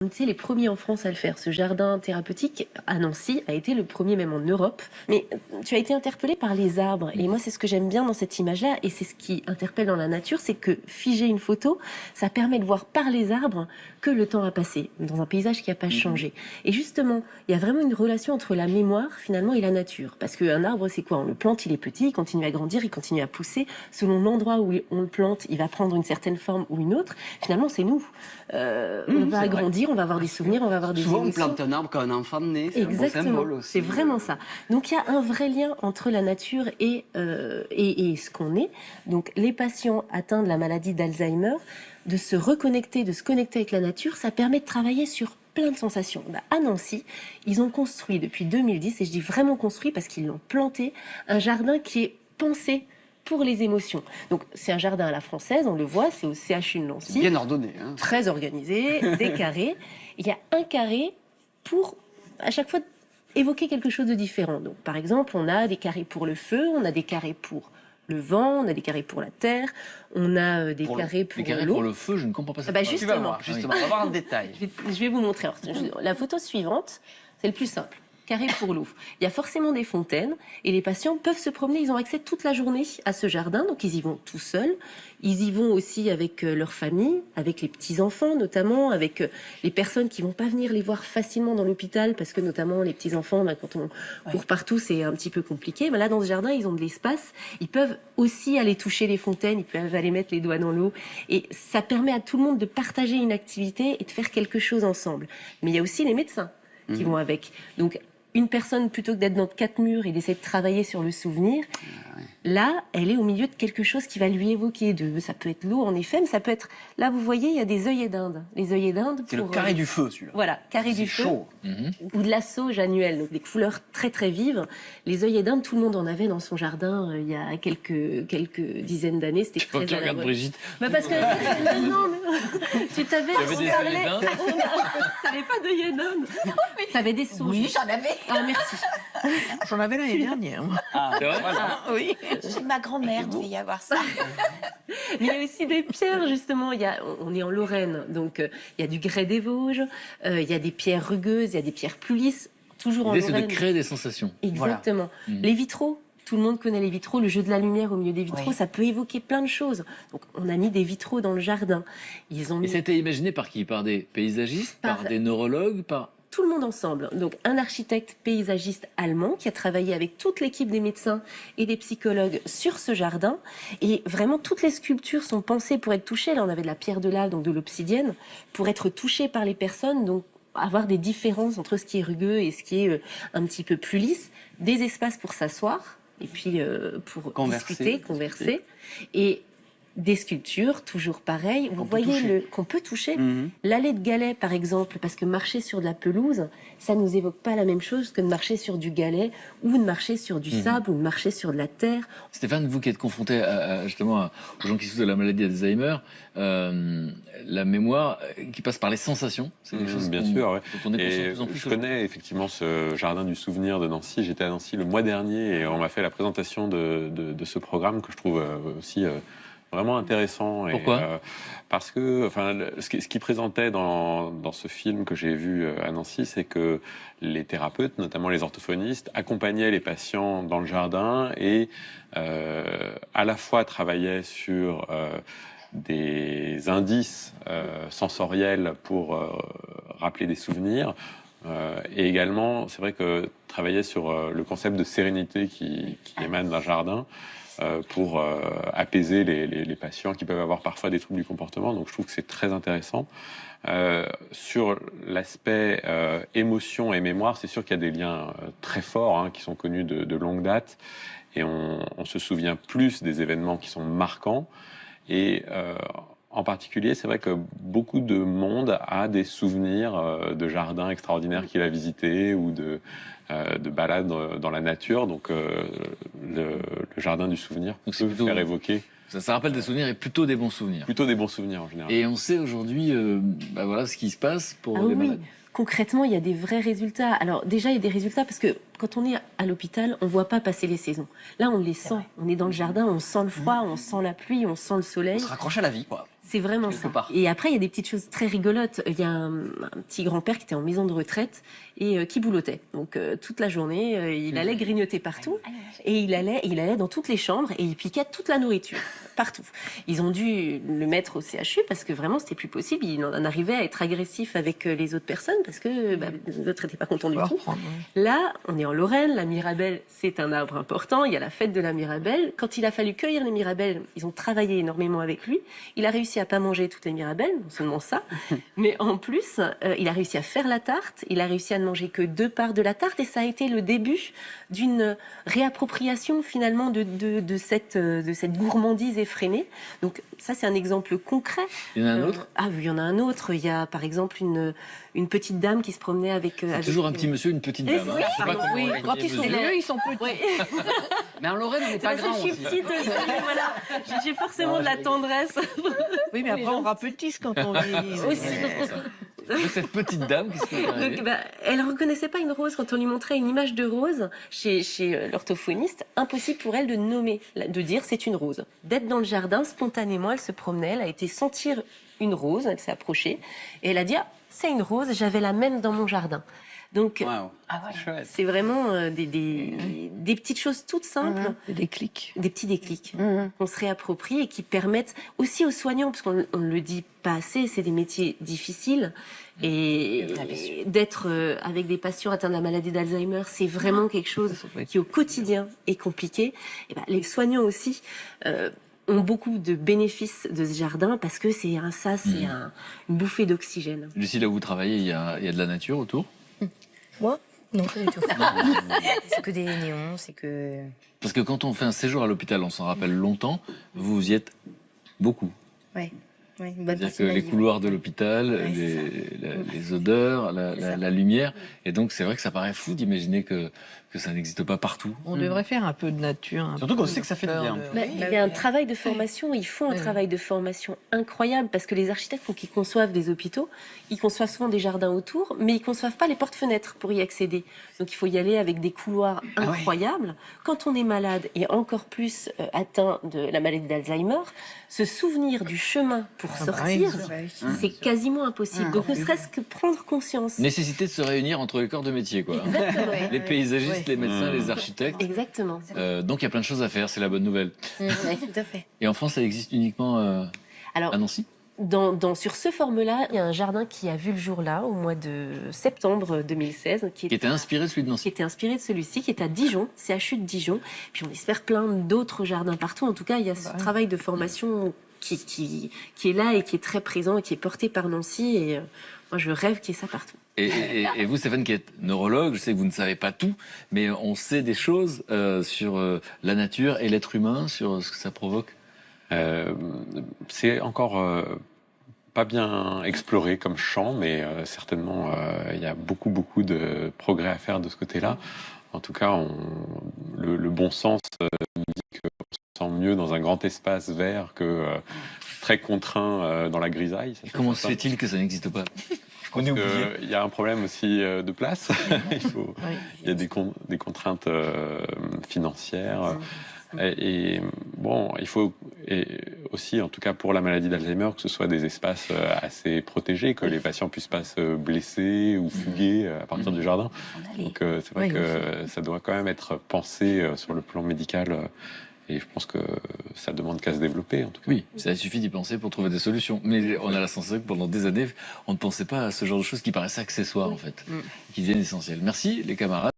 On était les premiers en France à le faire. Ce jardin thérapeutique à Nancy a été le premier même en Europe. Mais tu as été interpellé par les arbres. Et moi, c'est ce que j'aime bien dans cette image-là. Et c'est ce qui interpelle dans la nature, c'est que figer une photo, ça permet de voir par les arbres que le temps a passé, dans un paysage qui n'a pas changé. Et justement, il y a vraiment une relation entre la mémoire, finalement, et la nature. Parce qu'un arbre, c'est quoi? On le plante, il est petit, il continue à grandir, il continue à pousser. Selon l'endroit où on le plante, il va prendre une certaine forme ou une autre. Finalement, c'est nous. On va agrandir, on va avoir des souvenirs, on va avoir des Souvent, émotions. on plante un arbre quand un enfant naît, c'est un bon symbole aussi. C'est vraiment ça. Donc, il y a un vrai lien entre la nature et ce qu'on est. Donc, les patients atteints de la maladie d'Alzheimer, de se reconnecter, de se connecter avec la nature, ça permet de travailler sur plein de sensations. À Nancy, ils ont construit depuis 2010, et je dis vraiment construit parce qu'ils l'ont planté, un jardin qui est pensé pour les émotions. Donc, c'est un jardin à la française, on le voit, c'est au CHU de Nancy. Bien ordonné. Hein. Très organisé, des carrés. Il y a un carré pour, à chaque fois, évoquer quelque chose de différent. Donc, par exemple, on a des carrés pour le feu, on a des carrés pour le vent, on a des carrés pour la terre, on a des carrés pour l'eau. Pour le feu, je ne comprends pas ça. Justement, tu vas voir, justement, on va voir un détail. Je vais vous montrer. Alors, la photo suivante, c'est le plus simple. Carré pour l'eau. Il y a forcément des fontaines et les patients peuvent se promener. Ils ont accès toute la journée à ce jardin, donc ils y vont tout seuls. Ils y vont aussi avec leur famille, avec les petits-enfants notamment, avec les personnes qui vont pas venir les voir facilement dans l'hôpital parce que notamment les petits-enfants, quand on court partout, c'est un petit peu compliqué. Mais là, dans ce jardin, ils ont de l'espace. Ils peuvent aussi aller toucher les fontaines, ils peuvent aller mettre les doigts dans l'eau. Et ça permet à tout le monde de partager une activité et de faire quelque chose ensemble. Mais il y a aussi les médecins qui vont avec. Donc, une personne, plutôt que d'être dans 4 murs et d'essayer de travailler sur le souvenir, là, elle est au milieu de quelque chose qui va lui évoquer ça peut être l'eau, en effet, mais ça peut être... Là, vous voyez, il y a des œillets d'Inde. Les œillets d'Inde... C'est le carré du feu, celui-là. Voilà, carré du feu. Chaud. Ou de la sauge annuelle, donc des couleurs très très vives. Les œillets d'Inde, tout le monde en avait dans son jardin il y a quelques dizaines d'années. C'était très tu regardes Brigitte. Parce que... non, mais... tu t'avais... Tu avais des œillets d'Inde? T'avais pas d'œillets d'Inde? T'avais des sauges. Oui, j'en avais. Ah, merci. J'en avais l'année dernière. Ah, c'est vrai? Oui. Chez ma grand-mère, devait y avoir ça. Mais il y a aussi des pierres, justement. On est en Lorraine, donc il y a du grès des Vosges, il y a des pierres rugueuses, il y a des pierres plus lisses, toujours en L'idée, Lorraine. c'est de créer des sensations. Exactement. Voilà. Les vitraux. Tout le monde connaît les vitraux, le jeu de la lumière au milieu des vitraux, ça peut évoquer plein de choses. Donc, on a mis des vitraux dans le jardin. Ils ont mis... Et c'était imaginé par qui? Par des paysagistes, par des neurologues, par... Tout le monde ensemble. Donc, un architecte paysagiste allemand qui a travaillé avec toute l'équipe des médecins et des psychologues sur ce jardin. Et vraiment, toutes les sculptures sont pensées pour être touchées. Là, on avait de la pierre de lave, donc de l'obsidienne, pour être touchées par les personnes. Donc, avoir des différences entre ce qui est rugueux et ce qui est un petit peu plus lisse. Des espaces pour s'asseoir et puis pour discuter, converser. Et des sculptures, toujours pareil. Vous voyez qu'on peut toucher. L'allée de galets, par exemple, parce que marcher sur de la pelouse, ça nous évoque pas la même chose que de marcher sur du galet ou de marcher sur du sable ou de marcher sur de la terre. Stéphane, vous qui êtes confronté justement aux gens qui souffrent de la maladie d'Alzheimer, la mémoire qui passe par les sensations, c'est des choses bien sûr, ouais. dont on est et de plus en plus. je connais effectivement ce jardin du souvenir de Nancy. J'étais à Nancy le mois dernier et on m'a fait la présentation de ce programme que je trouve aussi vraiment intéressant. Pourquoi? Parce que ce qui présentait dans ce film que j'ai vu à Nancy, c'est que les thérapeutes, notamment les orthophonistes, accompagnaient les patients dans le jardin et à la fois travaillaient sur des indices sensoriels pour rappeler des souvenirs, et également, c'est vrai que travailler sur le concept de sérénité qui émane d'un jardin pour apaiser les patients qui peuvent avoir parfois des troubles du comportement. Donc je trouve que c'est très intéressant. Sur l'aspect émotion et mémoire, c'est sûr qu'il y a des liens très forts qui sont connus de longue date, et on se souvient plus des événements qui sont marquants. Et en particulier, c'est vrai que beaucoup de monde a des souvenirs de jardins extraordinaires qu'il a visités ou de balades dans la nature. Donc le jardin du souvenir peut faire évoquer. Ça rappelle des souvenirs et plutôt des bons souvenirs. Plutôt des bons souvenirs en général. Et on sait aujourd'hui voilà ce qui se passe pour les malades. Concrètement, il y a des vrais résultats. Alors déjà, il y a des résultats parce que quand on est à l'hôpital, on ne voit pas passer les saisons. Là, on les sent. On est dans le jardin, on sent le froid, on sent la pluie, on sent le soleil. On se raccroche à la vie, quoi. C'est vraiment Quelque ça. part. Et après, il y a des petites choses très rigolotes. Il y a un petit grand-père qui était en maison de retraite et qui boulottait. Donc toute la journée, il allait grignoter partout et il allait dans toutes les chambres et il piquait toute la nourriture partout. Ils ont dû le mettre au CHU parce que vraiment c'était plus possible. Il en arrivait à être agressif avec les autres personnes parce que les autres n'étaient pas contents du tout. Là, on est en Lorraine, la Mirabelle, c'est un arbre important. Il y a la fête de la Mirabelle. Quand il a fallu cueillir les Mirabelles, ils ont travaillé énormément avec lui. Il a réussi à pas manger toutes les Mirabelles, non seulement ça, mais en plus, il a réussi à faire la tarte. Il a réussi à ne manger que 2 parts de la tarte et ça a été le début d'une réappropriation finalement de cette gourmandise effrénée. Donc ça, c'est un exemple concret. Il y en a un autre? Ah oui, il y en a un autre. Il y a par exemple une petite dame qui se promenait avec... Toujours un petit monsieur, une petite dame. Oui, Je sais pas comment Oui, on quand dit ils sont mesure. vieux, ils sont petits. Oui. Mais en Lorraine, on n'est C'est pas parce que grand je suis aussi. petite aussi, voilà. J'ai forcément de la tendresse. Oui, mais après, on rapetisse quand on vieillit. Aussi. De cette petite dame, qu'est-ce qui est arrivé? Donc, elle reconnaissait pas une rose quand on lui montrait une image de rose chez l'orthophoniste. Impossible pour elle de nommer, de dire c'est une rose. D'être dans le jardin, spontanément, elle se promenait, elle a été sentir une rose, elle s'est approchée et elle a dit ah, c'est une rose, j'avais la même dans mon jardin. Donc Waouh. C'est chouette. c'est vraiment des petites choses toutes simples. Des déclics. Des petits déclics qu'on se réapproprie et qui permettent aussi aux soignants, parce qu'on ne le dit pas assez, c'est des métiers difficiles. Et d'être avec des patients atteints de la maladie d'Alzheimer, c'est vraiment quelque chose qui au quotidien est compliqué. Et les soignants aussi ont beaucoup de bénéfices de ce jardin parce que c'est une bouffée d'oxygène. Lucie, là où vous travaillez, il y a de la nature autour? Moi? Non, pas du tout. C'est que des néons, c'est que... Parce que quand on fait un séjour à l'hôpital, on s'en rappelle longtemps, vous y êtes beaucoup. Ouais. Ouais, une bonne C'est-à-dire partie que de ma les vie, couloirs de l'hôpital, Ouais, les odeurs, C'est ça. la lumière. Et donc, c'est vrai que ça paraît fou d'imaginer que ça n'existe pas partout. On devrait faire un peu de nature. Surtout qu'on sait que ça fait du bien. Il y a un travail de formation, ils font un travail de formation incroyable parce que les architectes, quand ils conçoivent des hôpitaux, ils conçoivent souvent des jardins autour, mais ils conçoivent pas les portes-fenêtres pour y accéder. Donc il faut y aller avec des couloirs incroyables. Quand on est malade et encore plus atteint de la maladie d'Alzheimer, se souvenir du chemin pour sortir, c'est quasiment impossible. Donc ne serait-ce que prendre conscience. Nécessité de se réunir entre les corps de métier, quoi. Exactement. Les paysagistes, les médecins, les architectes. Exactement. Donc il y a plein de choses à faire, c'est la bonne nouvelle. Ouais, tout à fait. Et en France, ça existe uniquement Alors, à Nancy? sur ce forme-là, il y a un jardin qui a vu le jour là, au mois de septembre 2016, Qui était inspiré de celui de qui Nancy. était inspiré de celui-ci, qui est à Dijon, CHU de Dijon. Puis on espère plein d'autres jardins partout. En tout cas, il y a ce travail de formation qui est là et qui est très présent et qui est porté par Nancy. Et moi, je rêve qu'il y ait ça partout. Et vous, Stéphane, qui êtes neurologue, je sais que vous ne savez pas tout, mais on sait des choses sur la nature et l'être humain, sur ce que ça provoque. C'est encore pas bien exploré comme champ, mais certainement il y a beaucoup de progrès à faire de ce côté-là. En tout cas, le bon sens nous dit qu'on se sent mieux dans un grand espace vert que très contraint dans la grisaille. Ça, Et comment c'est se fait-il que ça n'existe pas? Parce que il y a un problème aussi de place. Il y a des contraintes financières. Et bon, il faut aussi, en tout cas pour la maladie d'Alzheimer, que ce soit des espaces assez protégés, que les patients puissent pas se blesser ou fuguer à partir du jardin. Donc c'est vrai que ça doit quand même être pensé sur le plan médical. Et je pense que ça demande qu'à se développer, en tout cas. Oui, ça suffit d'y penser pour trouver des solutions. Mais on a la sensation que pendant des années, on ne pensait pas à ce genre de choses qui paraissaient accessoires, en fait, qui deviennent essentielles. Merci, les camarades.